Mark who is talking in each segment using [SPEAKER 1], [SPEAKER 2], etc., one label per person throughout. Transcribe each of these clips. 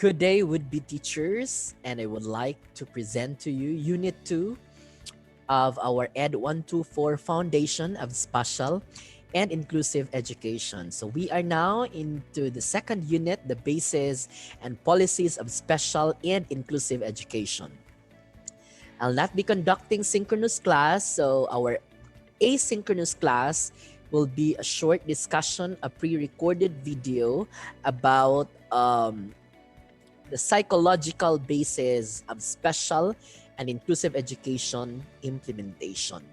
[SPEAKER 1] Good day, would-be teachers, and I would like to present to you Unit 2 of our Ed 124 Foundation of Spatial and Inclusive Education. So we are now into the second unit, the basis and policies of special and inclusive education. I'll not be conducting synchronous class, so our asynchronous class will be a short discussion, a pre-recorded video about the psychological basis of special and inclusive education implementation.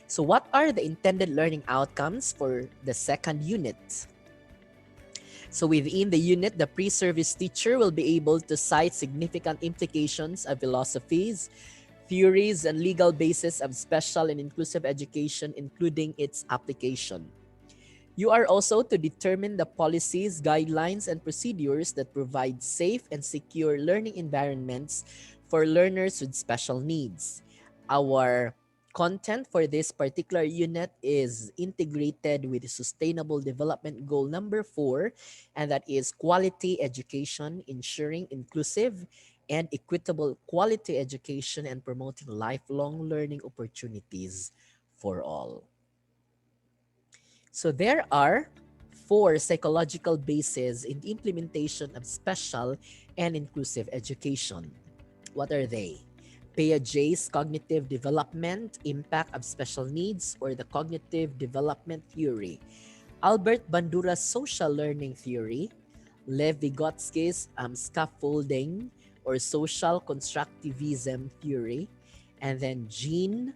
[SPEAKER 1] So what are the intended learning outcomes for the second unit? So within the unit, the pre-service teacher will be able to cite significant implications of philosophies, theories, and legal basis of special and inclusive education, including its application. You are also to determine the policies, guidelines, and procedures that provide safe and secure learning environments for learners with special needs. Our content for this particular unit is integrated with Sustainable Development Goal number 4, and that is quality education, ensuring inclusive and equitable quality education and promoting lifelong learning opportunities for all. So there are 4 psychological bases in the implementation of special and inclusive education. What are they? Piaget's cognitive development, impact of special needs, or the cognitive development theory. Albert Bandura's social learning theory. Lev Vygotsky's scaffolding or social constructivism theory. And then John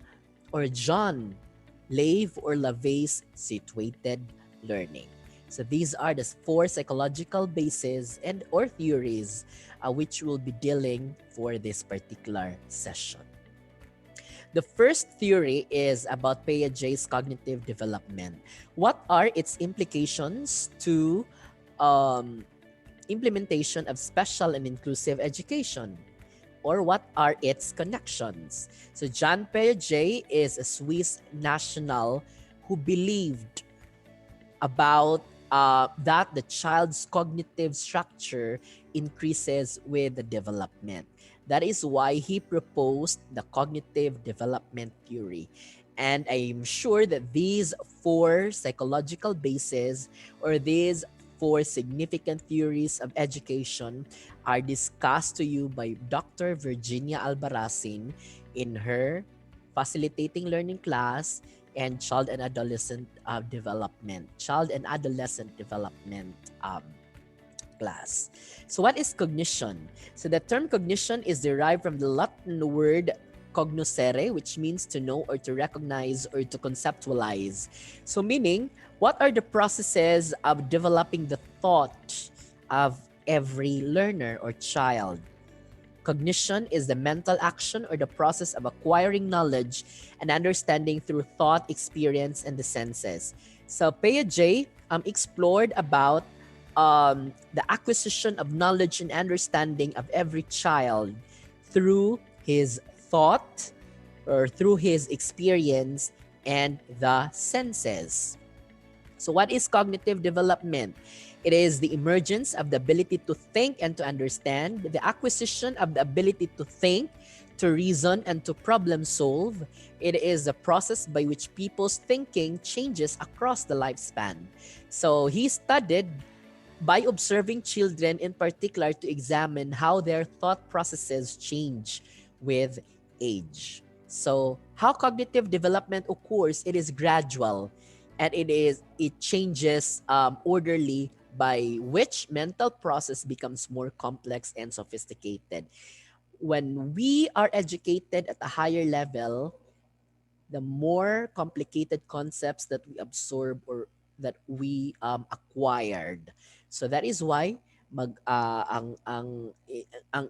[SPEAKER 1] Lave or LaVey's situated learning. So these are the 4 psychological bases and or theories which we'll be dealing for this particular session. The first theory is about Piaget's cognitive development. What are its implications to implementation of special and inclusive education? Or what are its connections? So Jean Piaget is a Swiss national who believed about that the child's cognitive structure increases with the development. That is why he proposed the cognitive development theory. And I'm sure that these 4 psychological bases or these 4 significant theories of education are discussed to you by Dr. Virginia Albarracin in her Facilitating Learning class and Child and Adolescent Development class. So what is cognition? So the term cognition is derived from the Latin word cognoscere, which means to know or to recognize or to conceptualize. So meaning, what are the processes of developing the thought of every learner or child? Cognition is the mental action or the process of acquiring knowledge and understanding through thought, experience, and the senses. So Piaget explored about the acquisition of knowledge and understanding of every child through his thought or through his experience and the senses. So what is cognitive development? It is the emergence of the ability to think and to understand, the acquisition of the ability to think, to reason, and to problem solve. It is a process by which people's thinking changes across the lifespan. So he studied by observing children in particular to examine how their thought processes change with age. So how cognitive development occurs, it is gradual and it changes orderly, by which mental process becomes more complex and sophisticated. When we are educated at a higher level, the more complicated concepts that we absorb or that we acquired. So that is why ang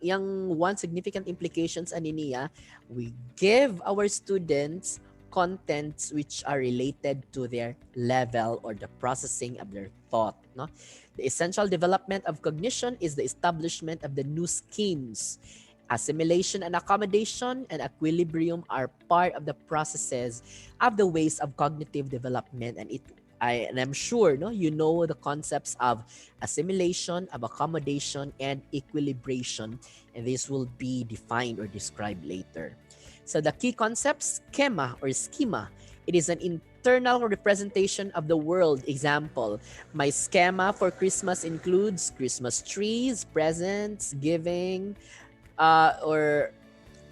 [SPEAKER 1] iyang one significant implications ani niya, we give our students contents which are related to their level or the processing of their thought. No? The essential development of cognition is the establishment of the new schemes. Assimilation and accommodation and equilibrium are part of the processes of the ways of cognitive development, and it And I'm sure no, you know the concepts of assimilation, of accommodation, and equilibration, and this will be defined or described later. So the key concepts, schema or schema, it is an internal representation of the world. Example, my schema for Christmas includes Christmas trees, presents, giving, or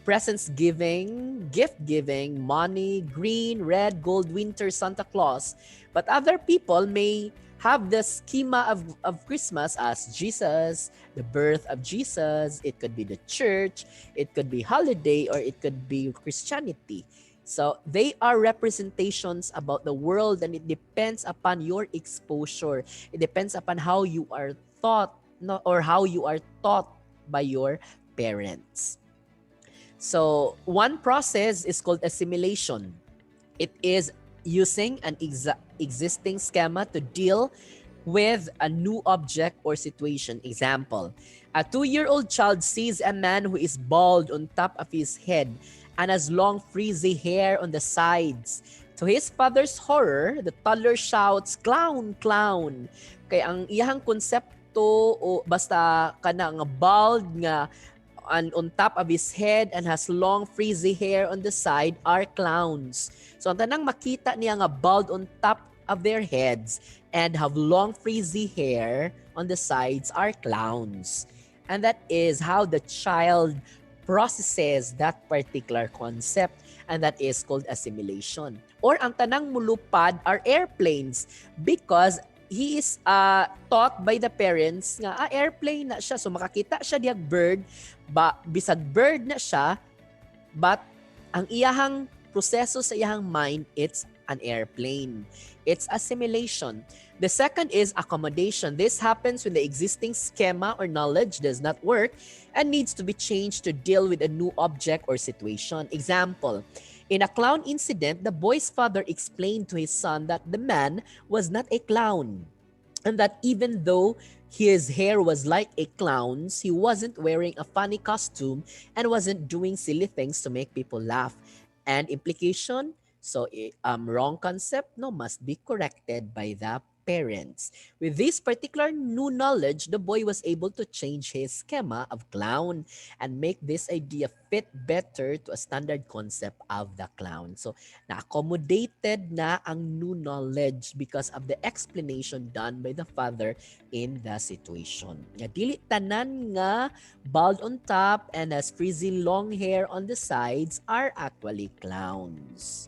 [SPEAKER 1] presents giving, gift giving, money, green, red, gold, winter, Santa Claus. But other people may have the schema of Christmas as Jesus, the birth of Jesus. It could be the church, it could be holiday, or it could be Christianity. So they are representations about the world, and it depends upon your exposure. It depends upon how you are taught, no, or how you are taught by your parents. So one process is called assimilation. It is using an existing schema to deal with a new object or situation. Example, a 2-year-old child sees a man who is bald on top of his head and has long frizzy hair on the sides. To his father's horror, the toddler shouts, "Clown, clown!" Kaya ang iyang konsepto o basta kana nga bald nga on top of his head and has long frizzy hair on the side are clowns. So ang tanang makita niya nga bald on top of their heads and have long frizzy hair on the sides are clowns. And that is how the child processes that particular concept, and that is called assimilation. Or ang tanang mulupad are airplanes because he is taught by the parents nga airplane na siya. So makakita siya diag bird, bisag bird na siya, but ang iyahang proseso sa iyahang mind, it's an airplane. It's assimilation. The second is accommodation. This happens when the existing schema or knowledge does not work and needs to be changed to deal with a new object or situation. Example, in a clown incident, the boy's father explained to his son that the man was not a clown, and that even though his hair was like a clown's, he wasn't wearing a funny costume and wasn't doing silly things to make people laugh. And implication, so wrong concept, no, must be corrected by the parents. With this particular new knowledge, the boy was able to change his schema of clown and make this idea fit better to a standard concept of the clown. So, na-accommodated na ang new knowledge because of the explanation done by the father in the situation. Nga dili tanan nga bald on top and has frizzy long hair on the sides are actually clowns.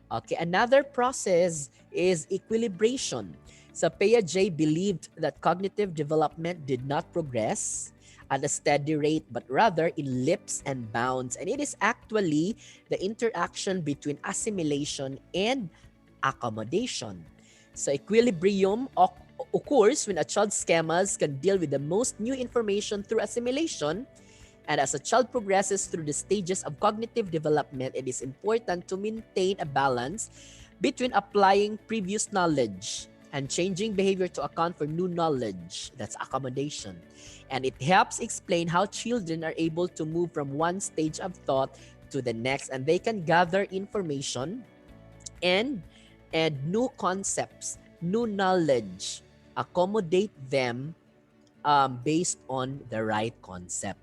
[SPEAKER 1] Okay, another process is equilibration. So Piaget believed that cognitive development did not progress at a steady rate, but rather in leaps and bounds. And it is actually the interaction between assimilation and accommodation. So equilibrium occurs when a child's schemas can deal with the most new information through assimilation. And as a child progresses through the stages of cognitive development, it is important to maintain a balance between applying previous knowledge and changing behavior to account for new knowledge. That's accommodation. And it helps explain how children are able to move from one stage of thought to the next, and they can gather information and new concepts, new knowledge, accommodate them based on the right concept.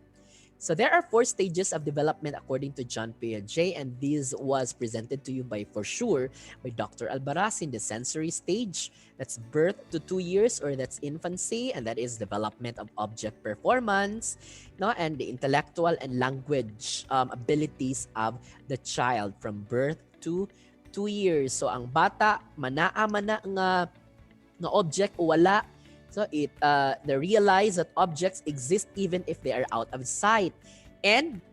[SPEAKER 1] So there are 4 stages of development according to John Piaget, and this was presented to you by, for sure, by Dr. Albaraz in the sensory stage. That's birth to 2 years, or that's infancy, and that is development of object performance, no, and the intellectual and language abilities of the child from birth to 2 years. So ang bata manaa nga object o wala. So they realize that objects exist even if they are out of sight, and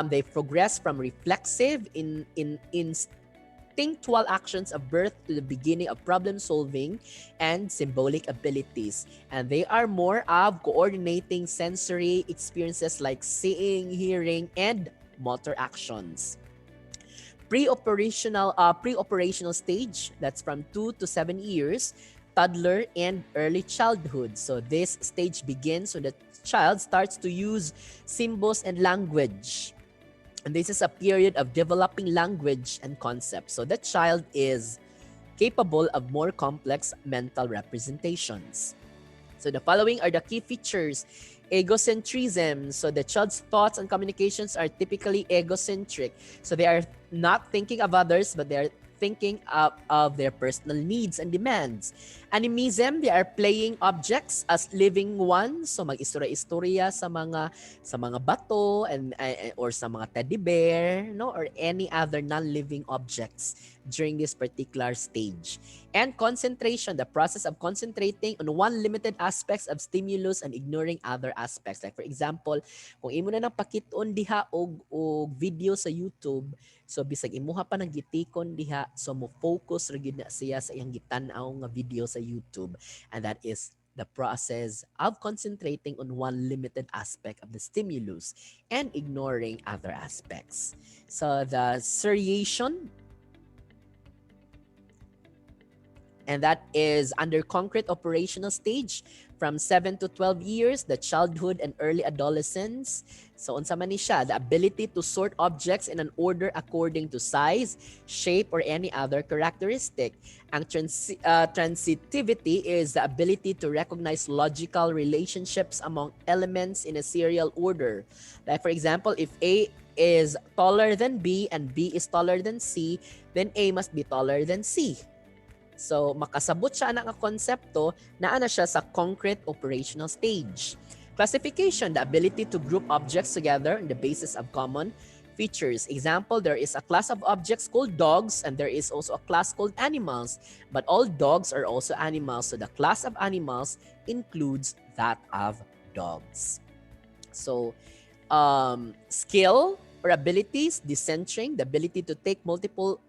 [SPEAKER 1] they progress from reflexive in instinctual actions of birth to the beginning of problem solving and symbolic abilities, and they are more of coordinating sensory experiences like seeing, hearing, and motor actions. Pre-operational stage, that's from 2 to 7 years, toddler and early childhood. So this stage begins when the child starts to use symbols and language. And this is a period of developing language and concepts. So the child is capable of more complex mental representations. So the following are the key features. Egocentrism. So the child's thoughts and communications are typically egocentric. So they are not thinking of others, but they are thinking of their personal needs and demands. Animism, they are playing objects as living ones. So mag-istorya-istorya sa mga bato or sa mga teddy bear, no, or any other non-living objects during this particular stage. And concentration, the process of concentrating on one limited aspects of stimulus and ignoring other aspects. Like for example, kung imo na nang pakit-on diha og video sa YouTube, so bisag imuha pa ng gitikon diha, so mo focus ra gyud na siya sa iyang gitan-aw nga video sa YouTube, and that is the process of concentrating on one limited aspect of the stimulus and ignoring other aspects. So the seriation, and that is under concrete operational stage from 7 to 12 years, the childhood and early adolescence. So unsa man ni siya, the ability to sort objects in an order according to size, shape, or any other characteristic. Ang transitivity is the ability to recognize logical relationships among elements in a serial order. Like for example, if A is taller than B and B is taller than C, then A must be taller than C. So, makasabot siya na nga konsepto na ana siya sa concrete operational stage. Classification, the ability to group objects together on the basis of common features. Example, there is a class of objects called dogs and there is also a class called animals. But all dogs are also animals. So, the class of animals includes that of dogs. So, skill or abilities, decentering, the ability to take multiple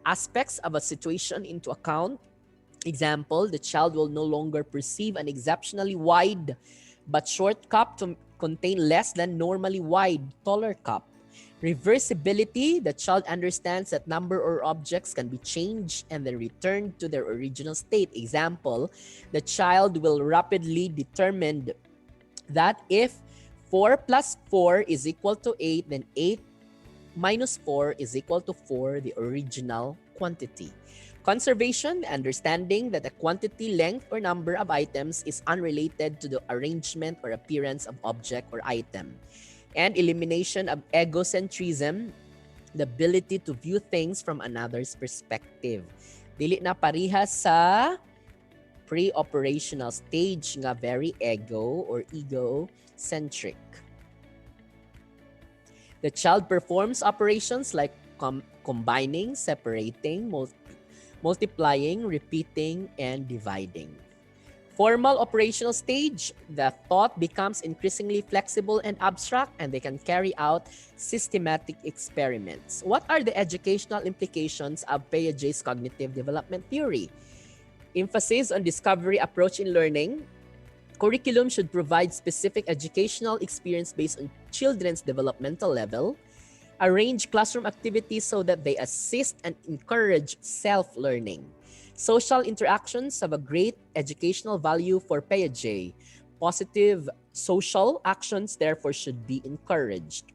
[SPEAKER 1] aspects of a situation into account. Example, the child will no longer perceive an exceptionally wide but short cup to contain less than normally wide, taller cup. Reversibility, the child understands that number or objects can be changed and then returned to their original state. Example, the child will rapidly determine that if 4 plus 4 is equal to 8, then 8 minus 4 is equal to 4, the original quantity. Conservation, understanding that the quantity, length, or number of items is unrelated to the arrangement or appearance of object or item. And elimination of egocentrism, the ability to view things from another's perspective. Dili na parihas sa pre-operational stage nga very ego or egocentric. The child performs operations like combining, separating, multiplying, repeating, and dividing. Formal operational stage, the thought becomes increasingly flexible and abstract, and they can carry out systematic experiments. What are the educational implications of Piaget's cognitive development theory? Emphasis on discovery approach in learning. Curriculum should provide specific educational experience based on children's developmental level. Arrange classroom activities so that they assist and encourage self-learning. Social interactions have a great educational value for Piaget. Positive social actions therefore should be encouraged.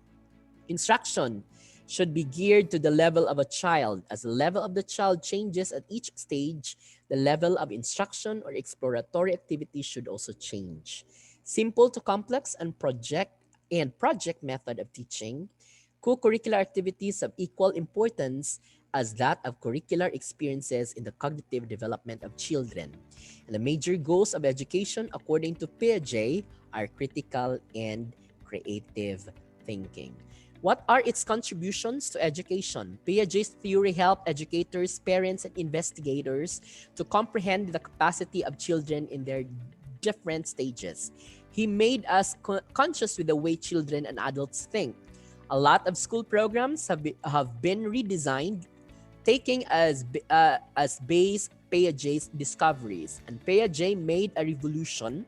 [SPEAKER 1] Instruction should be geared to the level of a child. As the level of the child changes at each stage, the level of instruction or exploratory activity should also change. Simple to complex and project method of teaching. Co-curricular activities of equal importance as that of curricular experiences in the cognitive development of children. And the major goals of education, according to Piaget, are critical and creative thinking. What are its contributions to education? Piaget's theory helped educators, parents, and investigators to comprehend the capacity of children in their different stages. He made us conscious with the way children and adults think. A lot of school programs have been redesigned, taking as base Piaget's discoveries. And Piaget made a revolution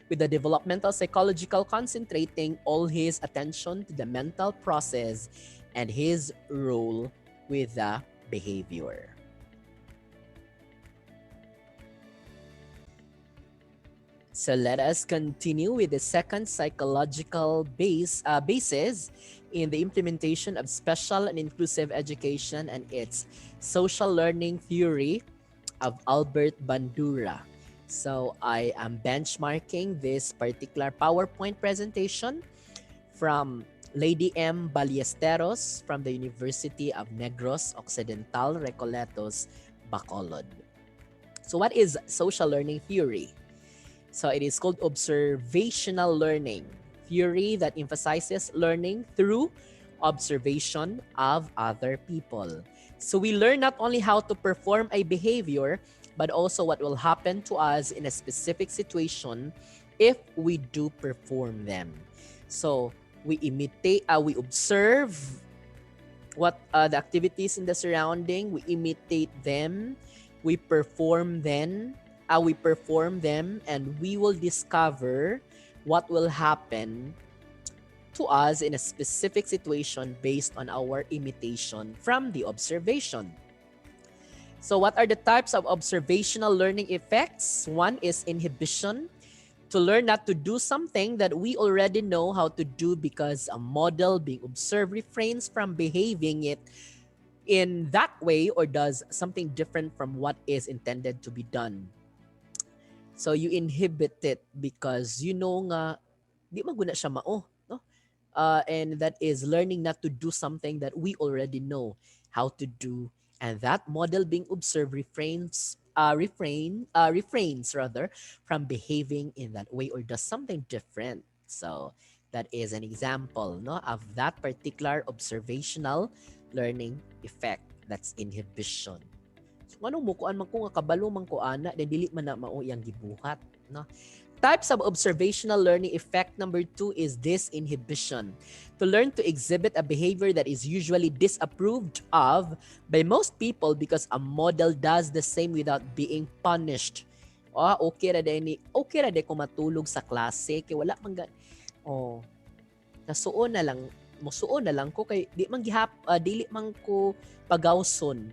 [SPEAKER 1] with the developmental psychological, concentrating all his attention to the mental process and his role with the behavior. So let us continue with the second psychological basis in the implementation of special and inclusive education and its social learning theory. of Albert Bandura. So I am benchmarking this particular PowerPoint presentation from Lady M. Ballesteros from the University of Negros Occidental, Recoletos, Bacolod. So what is social learning theory? So it is called observational learning, theory that emphasizes learning through observation of other people. So we learn not only how to perform a behavior, but also what will happen to us in a specific situation if we do perform them. So we imitate, we observe what the activities in the surrounding, we imitate them, we perform them, and we will discover what will happen to us in a specific situation based on our imitation from the observation. So what are the types of observational learning effects? One is inhibition, to learn not to do something that we already know how to do because a model being observed refrains from behaving it in that way or does something different from what is intended to be done. So you inhibit it because you know nga di maguna siya mao, no? And that is learning not to do something that we already know how to do, and that model being observed refrains rather from behaving in that way or does something different. So that is an example, no, of that particular observational learning effect. That's inhibition. So anong mukuan man ko nga kabalo man ko ana then dili man na mao yang gibuhat, no? Types of observational learning effect number 2 is disinhibition. To learn to exhibit a behavior that is usually disapproved of by most people because a model does the same without being punished. Okay ra day ko matulog sa klase kay wala man nasuon na lang musuon na lang ko kay dili man ko pagawson.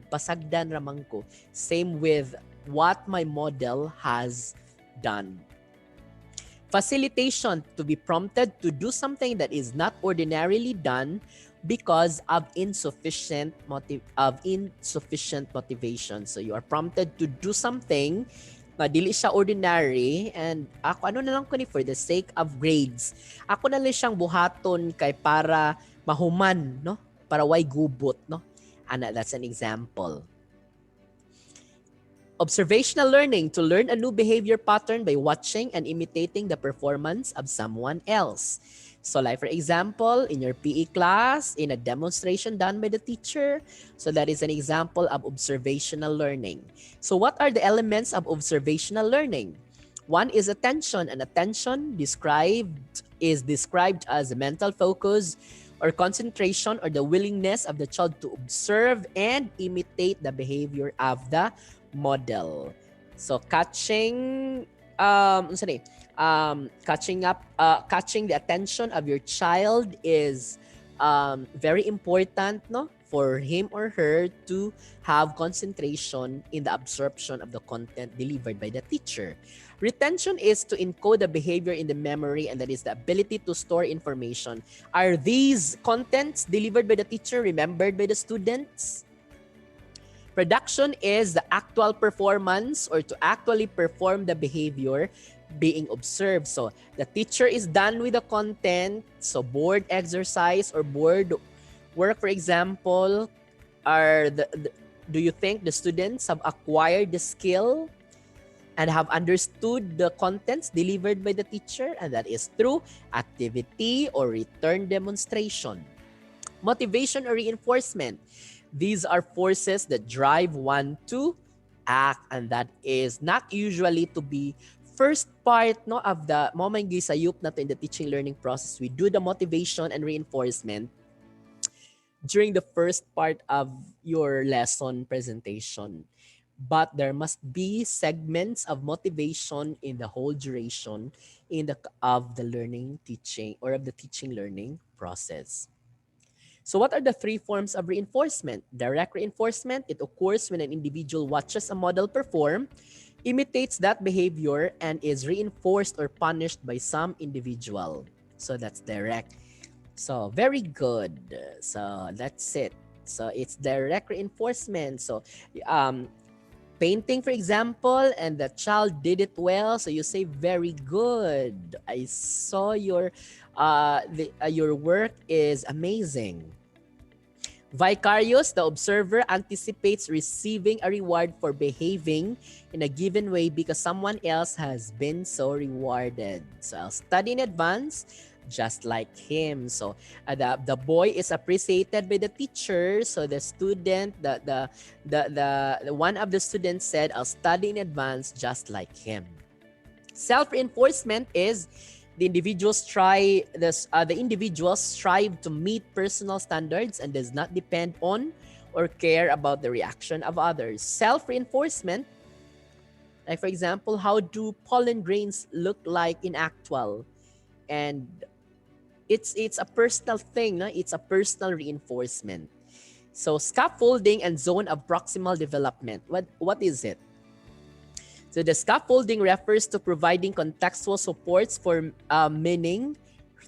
[SPEAKER 1] Pasagdan ramang ko. Same with what my model has done. Facilitation, to be prompted to do something that is not ordinarily done because of insufficient motivation. So you are prompted to do something na dili siya ordinary, and ako ano na lang ko ni for the sake of grades. Ako na lang siyang buhaton kay para mahuman, no? Para way gubot, no? And that's an example. Observational learning, to learn a new behavior pattern by watching and imitating the performance of someone else. So like for example, in your PE class, in a demonstration done by the teacher, so that is an example of observational learning. So what are the elements of observational learning? One is attention, and attention is described as a mental focus or concentration or the willingness of the child to observe and imitate the behavior of the model. So catching catching the attention of your child is very important, no, for him or her to have concentration in the absorption of the content delivered by the teacher. Retention is to encode the behavior in the memory, and that is the ability to store information. Are these contents delivered by the teacher remembered by the students? Production is the actual performance or to actually perform the behavior being observed. So the teacher is done with the content. So board exercise or board work, for example, do you think the students have acquired the skill and have understood the contents delivered by the teacher? And that is through activity or return demonstration. Motivation or reinforcement. These are forces that drive one to act, and that is not usually to be first part, no, of the moment gisayup nato in the teaching learning process. We do the motivation and reinforcement during the first part of your lesson presentation. But there must be segments of motivation in the whole duration of the learning teaching or of the teaching learning process. So what are the three forms of reinforcement? Direct reinforcement, it occurs when an individual watches a model perform, imitates that behavior, and is reinforced or punished by some individual. So that's direct. So very good. So that's it. So it's direct reinforcement. So painting, for example, and the child did it well, so you say, very good. I saw your work is amazing. Vicarious, the observer anticipates receiving a reward for behaving in a given way because someone else has been so rewarded. So I'll study in advance just like him. So the boy is appreciated by the teacher. So the student, the one of the students said, I'll study in advance just like him. Self-reinforcement is the individuals strive to meet personal standards and does not depend on or care about the reaction of others. Self-reinforcement, like for example, how do pollen grains look like in actual? And it's a personal thing, no? It's a personal reinforcement. So scaffolding and zone of proximal development. What is it? So the scaffolding refers to providing contextual supports for meaning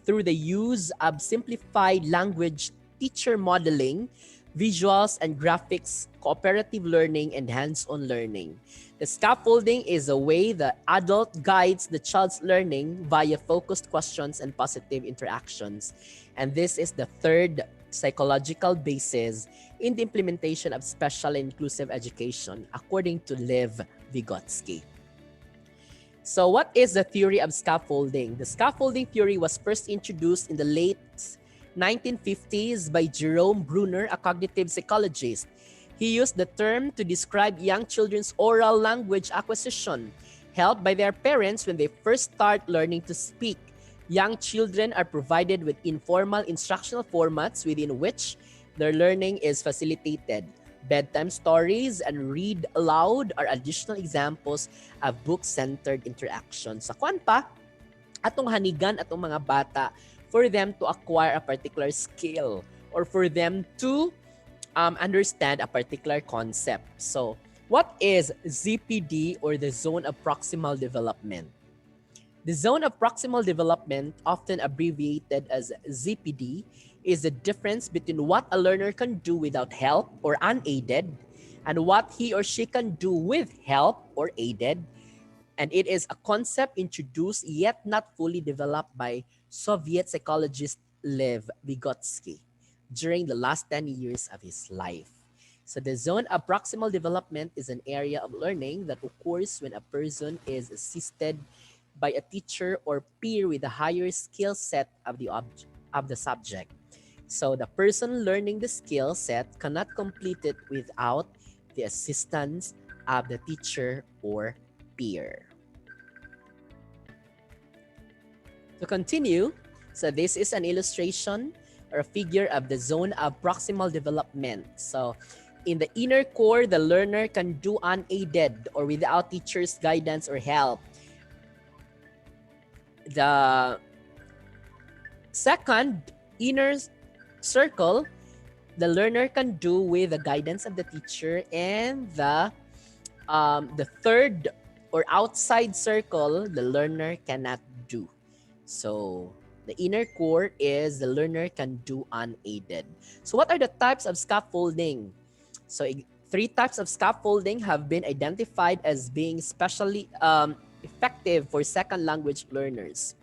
[SPEAKER 1] through the use of simplified language, teacher modeling, visuals and graphics, cooperative learning, and hands-on learning. The scaffolding is a way the adult guides the child's learning via focused questions and positive interactions. And this is the third psychological basis in the implementation of special and inclusive education, according to Vygotsky. So what is the theory of scaffolding? The scaffolding theory was first introduced in the late 1950s by Jerome Bruner, a cognitive psychologist. He used the term to describe young children's oral language acquisition, helped by their parents when they first start learning to speak. Young children are provided with informal instructional formats within which their learning is facilitated. Bedtime stories and read aloud are additional examples of book-centered interaction. Sa kwan pa, atong hanigan atong mga bata for them to acquire a particular skill or for them to understand a particular concept. So, what is ZPD or the zone of proximal development? The zone of proximal development, often abbreviated as ZPD, is the difference between what a learner can do without help or unaided and what he or she can do with help or aided. And it is a concept introduced yet not fully developed by Soviet psychologist Lev Vygotsky during the last 10 years of his life. So the zone of proximal development is an area of learning that occurs when a person is assisted by a teacher or peer with a higher skill set of the subject. So the person learning the skill set cannot complete it without the assistance of the teacher or peer. To continue, so this is an illustration or a figure of the zone of proximal development. So in the inner core, the learner can do unaided or without teacher's guidance or help. The second inner circle, the learner can do with the guidance of the teacher, and the third or outside circle, the learner cannot do. So the inner core is the learner can do unaided. So what are the types of scaffolding? So 3 types of scaffolding have been identified as being especially effective for second language learners.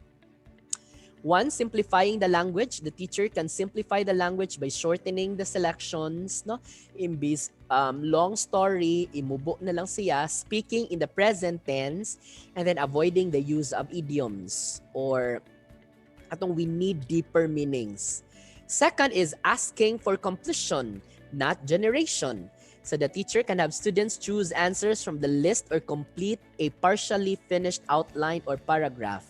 [SPEAKER 1] 1, simplifying the language. The teacher can simplify the language by shortening the selections, no? Imbis long story, imubo na lang siya, speaking in the present tense, and then avoiding the use of idioms or atong we need deeper meanings. Second is asking for completion, not generation. So the teacher can have students choose answers from the list or complete a partially finished outline or paragraph.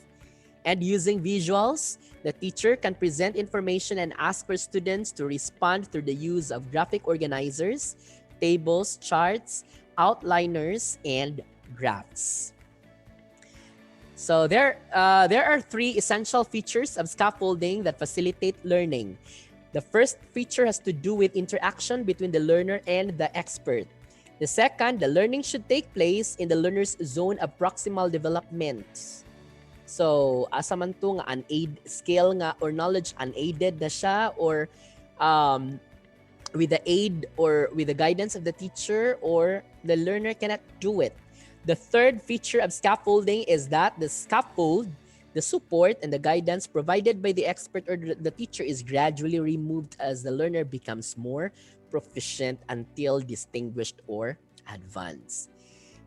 [SPEAKER 1] And using visuals, the teacher can present information and ask for students to respond through the use of graphic organizers, tables, charts, outliners, and graphs. So there are 3 essential features of scaffolding that facilitate learning. The first feature has to do with interaction between the learner and the expert. The second, the learning should take place in the learner's zone of proximal development. So, asa man to nga skill nga or knowledge unaided na siya or with the aid or with the guidance of the teacher, or the learner cannot do it. The third feature of scaffolding is that the scaffold, the support and the guidance provided by the expert or the teacher is gradually removed as the learner becomes more proficient until distinguished or advanced.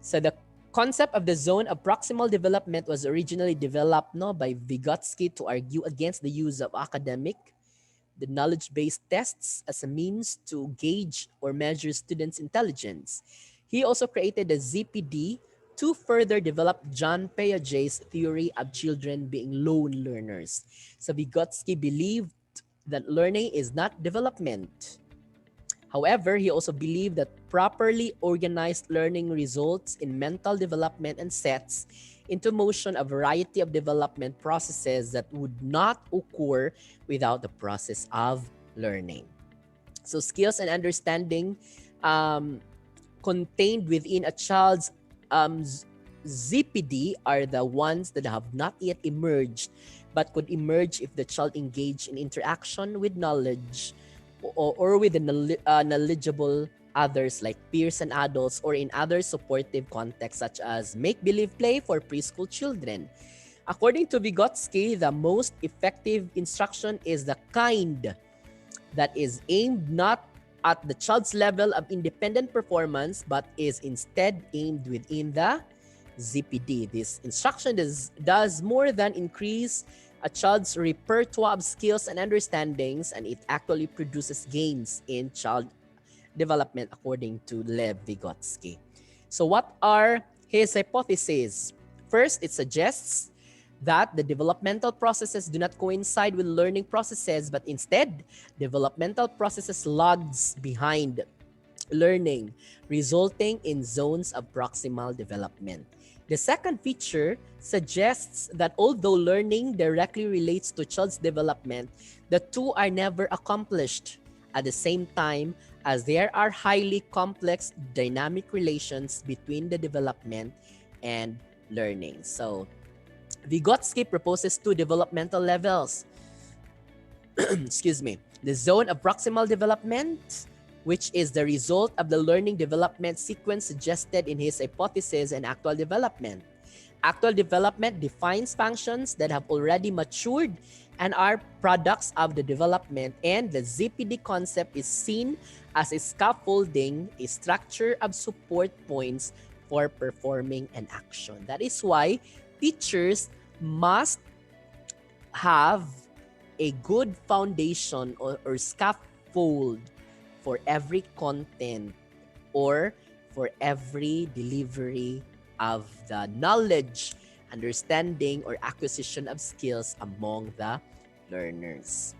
[SPEAKER 1] So the concept of the zone of proximal development was originally developed by Vygotsky to argue against the use of the knowledge-based tests as a means to gauge or measure students' intelligence. He also created the ZPD to further develop John Piaget's theory of children being lone learners. So Vygotsky believed that learning is not development. However, he also believed that properly organized learning results in mental development and sets into motion a variety of development processes that would not occur without the process of learning. So skills and understanding contained within a child's ZPD are the ones that have not yet emerged but could emerge if the child engaged in interaction with knowledge or with the knowledgeable others like peers and adults, or in other supportive contexts such as make-believe play for preschool children. According to Vygotsky, the most effective instruction is the kind that is aimed not at the child's level of independent performance but is instead aimed within the ZPD. This instruction does more than increase a child's repertoire of skills and understandings, and it actually produces gains in child development according to Lev Vygotsky. So what are his hypotheses? First, it suggests that the developmental processes do not coincide with learning processes, but instead, developmental processes lags behind learning, resulting in zones of proximal development. The second feature suggests that although learning directly relates to child's development, the two are never accomplished at the same time, as there are highly complex dynamic relations between the development and learning. So, Vygotsky proposes two developmental levels. Excuse me. The zone of proximal development, which is the result of the learning development sequence suggested in his hypothesis, and actual development. Actual development defines functions that have already matured and are products of the development, and the ZPD concept is seen as a scaffolding, a structure of support points for performing an action. That is why teachers must have a good foundation or scaffold for every content or for every delivery of the knowledge, understanding, or acquisition of skills among the learners.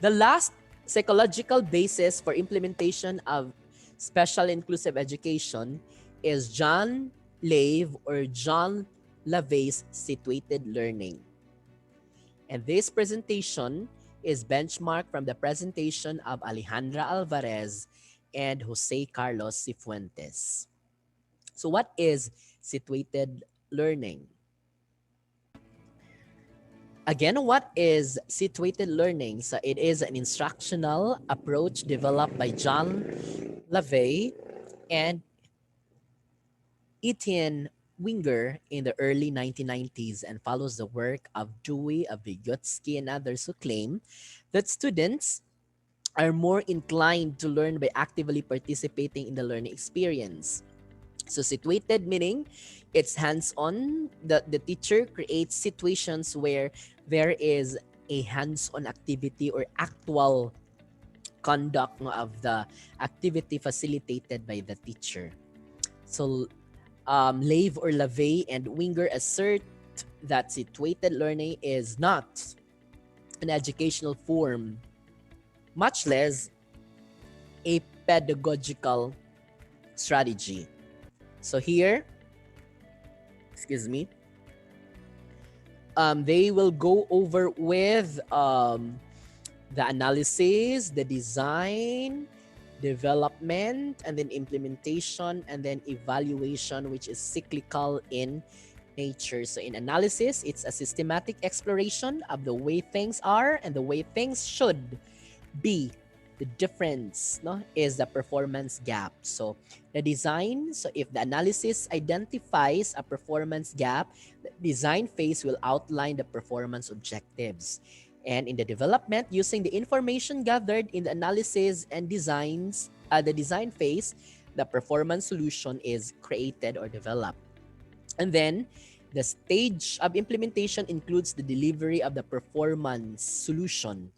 [SPEAKER 1] The last psychological basis for implementation of special inclusive education is John LaVey's situated learning. And this presentation is benchmarked from the presentation of Alejandra Alvarez and Jose Carlos Cifuentes. So what is situated learning? Again, what is situated learning? So it is an instructional approach developed by John LaVey and Etienne Winger in the early 1990s, and follows the work of Dewey, of Vygotsky, and others who claim that students are more inclined to learn by actively participating in the learning experience. So situated meaning it's hands-on. The teacher creates situations where there is a hands-on activity or actual conduct of the activity facilitated by the teacher. So Lave or LaVey and Winger assert that situated learning is not an educational form, much less a pedagogical strategy. So here, they will go over with the analysis, the design, development, and then implementation, and then evaluation, which is cyclical in nature. So in analysis, it's a systematic exploration of the way things are and the way things should be The difference, no, is the performance gap. So the design, so if the analysis identifies a performance gap, the design phase will outline the performance objectives. And in the development, using the information gathered in the analysis and the design phase, the performance solution is created or developed. And then the stage of implementation includes the delivery of the performance solution.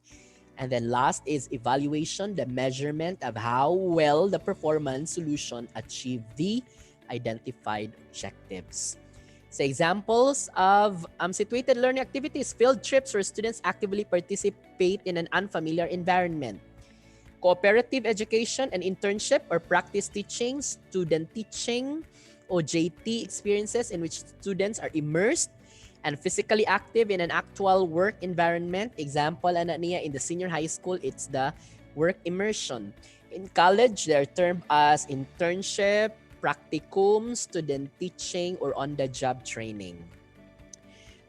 [SPEAKER 1] And then last is evaluation, the measurement of how well the performance solution achieved the identified objectives. So examples of situated learning activities, field trips where students actively participate in an unfamiliar environment. Cooperative education and internship or practice teaching, student teaching, OJT experiences in which students are immersed and physically active in an actual work environment. Example, in the senior high school, it's the work immersion. In college, they're termed as internship, practicum, student teaching, or on-the-job training.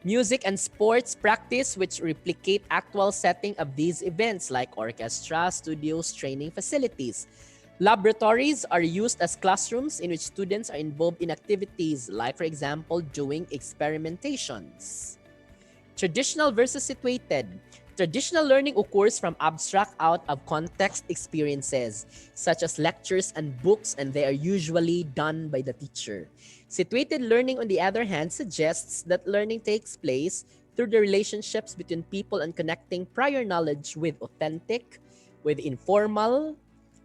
[SPEAKER 1] Music and sports practice which replicate actual setting of these events like orchestra, studios, training facilities. Laboratories are used as classrooms in which students are involved in activities like, for example, doing experimentations. Traditional versus situated. Traditional learning occurs from abstract out of context experiences, such as lectures and books, and they are usually done by the teacher. Situated learning, on the other hand, suggests that learning takes place through the relationships between people and connecting prior knowledge with authentic, with informal,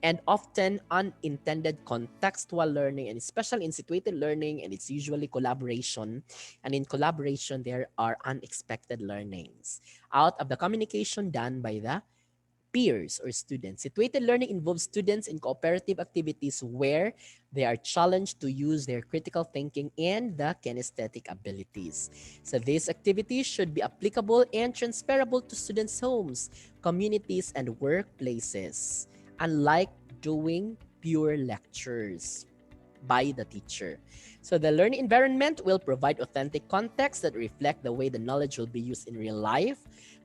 [SPEAKER 1] and often unintended contextual learning, and especially in situated learning, and it's usually collaboration. And in collaboration, there are unexpected learnings out of the communication done by the peers or students. Situated learning involves students in cooperative activities where they are challenged to use their critical thinking and the kinesthetic abilities. So these activities should be applicable and transferable to students' homes, communities, and workplaces, unlike doing pure lectures by the teacher. So the learning environment will provide authentic context that reflect the way the knowledge will be used in real life,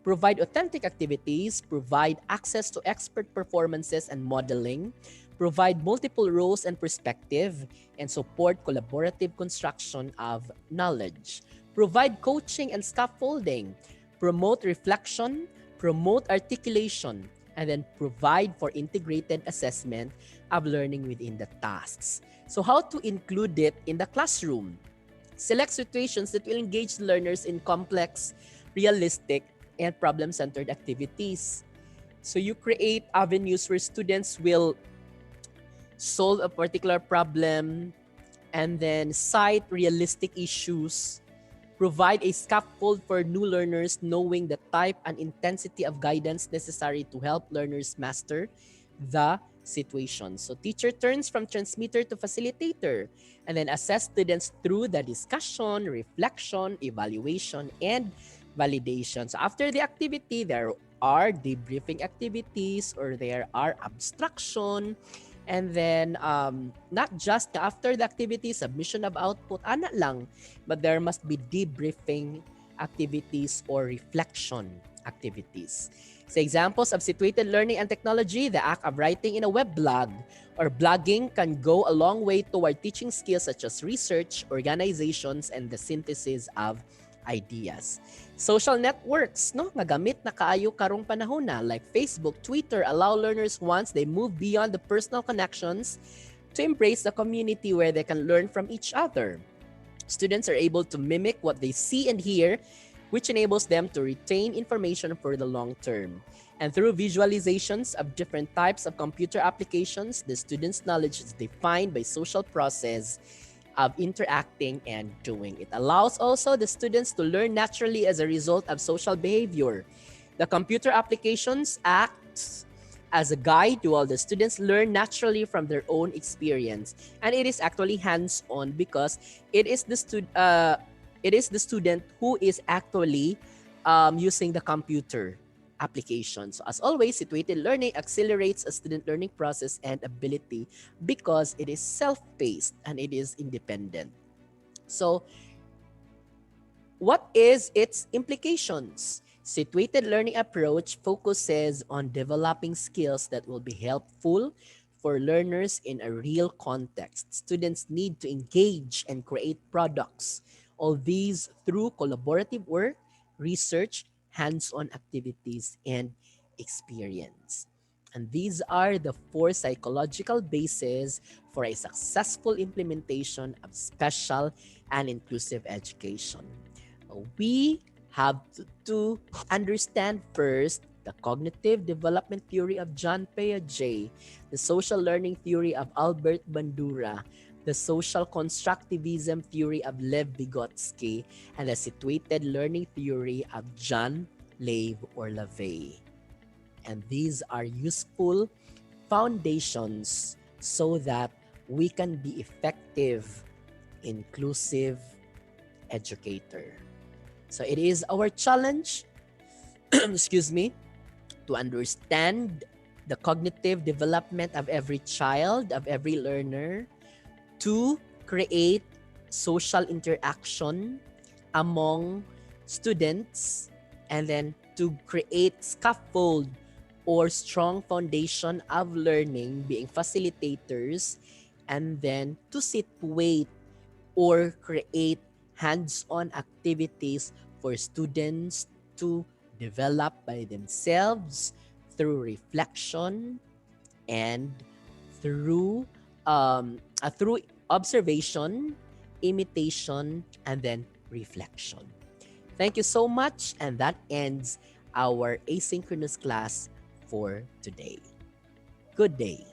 [SPEAKER 1] provide authentic activities, provide access to expert performances and modeling, provide multiple roles and perspective, and support collaborative construction of knowledge, provide coaching and scaffolding, promote reflection, promote articulation, and then provide for integrated assessment of learning within the tasks. So how to include it in the classroom? Select situations that will engage learners in complex, realistic, and problem-centered activities. So you create avenues where students will solve a particular problem and then cite realistic issues, provide a scaffold for new learners knowing the type and intensity of guidance necessary to help learners master the situation. So teacher turns from transmitter to facilitator and then assess students through the discussion, reflection, evaluation, and validation. So after the activity, there are debriefing activities or there are abstraction. And then not just after the activity, submission of output, ana lang, but there must be debriefing activities or reflection activities. So examples of situated learning and technology, the act of writing in a web blog or blogging can go a long way toward teaching skills such as research, organizations, and the synthesis of ideas. Social networks, no, nagamit na kaayo karong panahon na, like Facebook, Twitter, allow learners once they move beyond the personal connections to embrace the community where they can learn from each other. Students are able to mimic what they see and hear, which enables them to retain information for the long term. And through visualizations of different types of computer applications, the students' knowledge is defined by social process of interacting and doing. It allows also the students to learn naturally as a result of social behavior. The computer applications act as a guide while the students learn naturally from their own experience. And it is actually hands-on because it is the student who is actually using the computer application. So as always, situated learning accelerates a student learning process and ability because it is self-paced and it is independent. So what is its implications? Situated learning approach focuses on developing skills that will be helpful for learners in a real context. Students need to engage and create products. All these through collaborative work, research, hands-on activities, and experience. And these are the four psychological bases for a successful implementation of special and inclusive education. We have to understand first the cognitive development theory of John Piaget, the social learning theory of Albert Bandura, the social constructivism theory of Lev Vygotsky, and the situated learning theory of John Lave or LaVey. And these are useful foundations so that we can be effective, inclusive educator. So it is our challenge, excuse me, to understand the cognitive development of every child, of every learner, to create social interaction among students, and then to create scaffold or strong foundation of learning, being facilitators, and then to situate or create hands-on activities for students to develop by themselves through reflection and through through observation, imitation, and then reflection. Thank you so much, and that ends our asynchronous class for today. Good day.